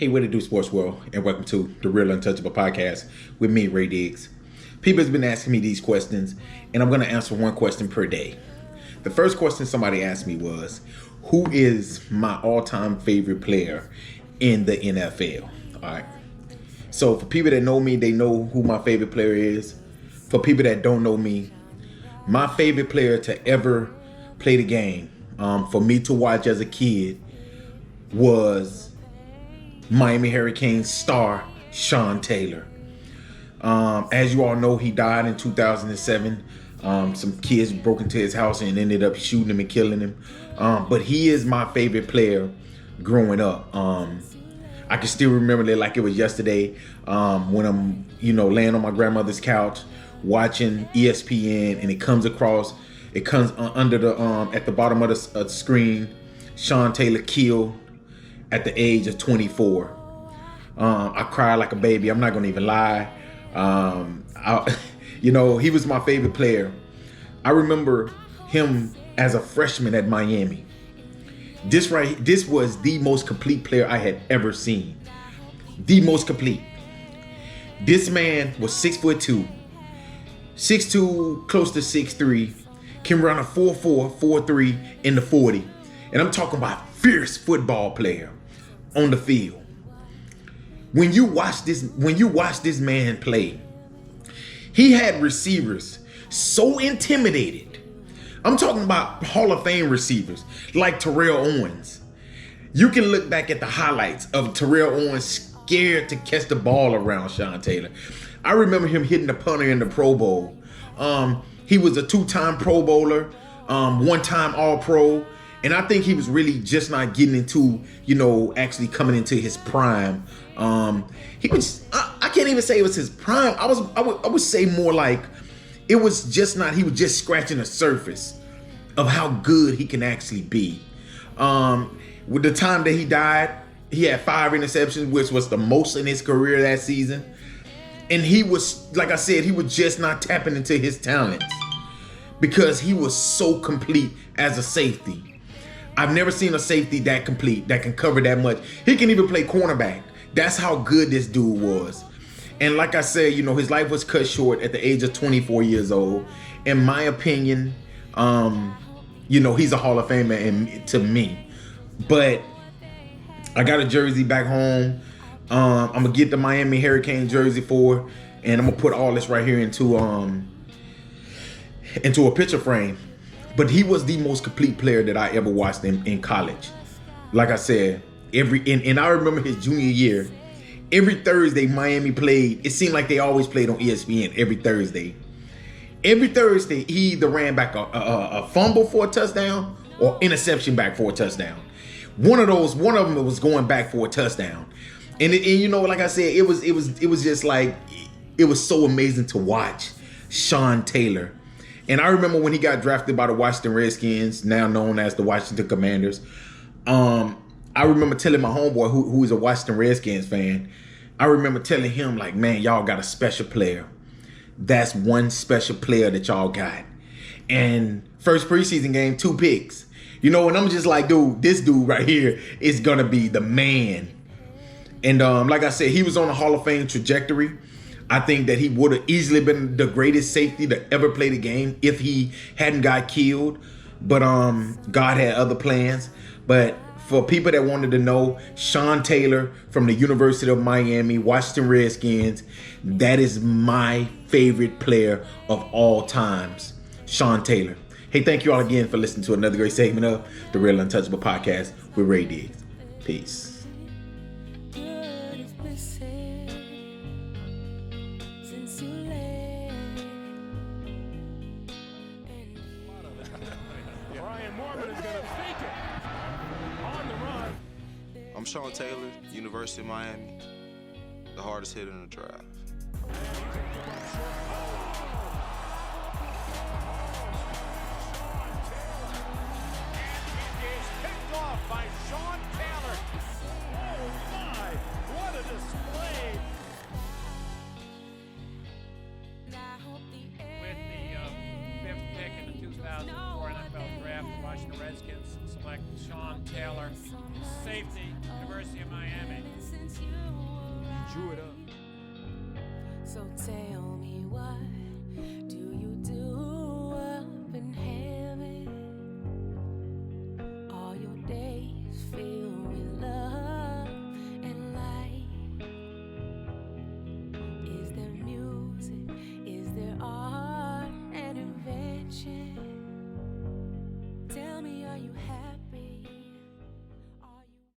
Hey, what it do, sports world, and welcome to the Real Untouchable podcast with me, Ray Diggs. People has been asking me these questions, and I'm going to answer one question per day. The first question somebody asked me was, who is my all-time favorite player in the NFL? All right. So for people that know me, they know who my favorite player is. For people that don't know me, my favorite player to ever play the game, for me to watch as a kid, was Miami Hurricanes star Sean Taylor. As you all know, he died in 2007. Some kids broke into his house and ended up shooting him and killing him. But he is my favorite player growing up. I can still remember it like it was yesterday, when I'm, laying on my grandmother's couch watching ESPN, and it comes under the at the bottom of the screen, Sean Taylor killed at the age of 24. I cried like a baby. I'm not gonna even lie. He was my favorite player. I remember him as a freshman at Miami. This was the most complete player I had ever seen. The most complete. This man was 6'2", 6'2", close to 6'3", can run a 4.4, 4.3 in the 40. And I'm talking about fierce football player on the field. When you watch this man play, he had receivers so intimidated. I'm talking about Hall of Fame receivers like Terrell Owens. You can look back at the highlights of Terrell Owens scared to catch the ball around Sean Taylor. I remember him hitting the punter in the Pro Bowl. He was a 2-time Pro Bowler, 1-time All-Pro. And I think he was really just not getting into, actually coming into his prime. He was, I can't even say it was his prime. I would say more like it was just not, he was just scratching the surface of how good he can actually be. With the time that he died, he had 5 interceptions, which was the most in his career that season. And he was, like I said, he was just not tapping into his talents because he was so complete as a safety. I've never seen a safety that complete, that can cover that much. He can even play cornerback. That's how good this dude was. And like I said, his life was cut short at the age of 24 years old. In my opinion, he's a Hall of Famer to me. But I got a jersey back home. I'm going to get the Miami Hurricane jersey for, and I'm going to put all this right here into a picture frame. But he was the most complete player that I ever watched in college. Like I said, and I remember his junior year, every Thursday Miami played. It seemed like they always played on ESPN every Thursday. Every Thursday, he either ran back a fumble for a touchdown or interception back for a touchdown. One of them was going back for a touchdown. And like I said, it was just like, it was so amazing to watch Sean Taylor. And I remember when he got drafted by the Washington Redskins, now known as the Washington Commanders. I remember telling my homeboy, who is a Washington Redskins fan, I remember telling him, like, man, y'all got a special player. That's one special player that y'all got. And first preseason game, 2 picks. And I'm just like, dude, this dude right here is going to be the man. And like I said, he was on a Hall of Fame trajectory. I think that he would have easily been the greatest safety to ever play the game if he hadn't got killed. But God had other plans. But for people that wanted to know, Sean Taylor from the University of Miami, Washington Redskins, that is my favorite player of all times, Sean Taylor. Hey, thank you all again for listening to another great segment of the Real Untouchable podcast with Ray Diggs. Peace. I'm Sean Taylor, University of Miami, the hardest hitter in the draft. Picked off by Sean Taylor. Oh my, what a display. With the 5th pick in the 2004 NFL Draft, the Washington Redskins select Sean Taylor, safety, University of Miami. So tell me what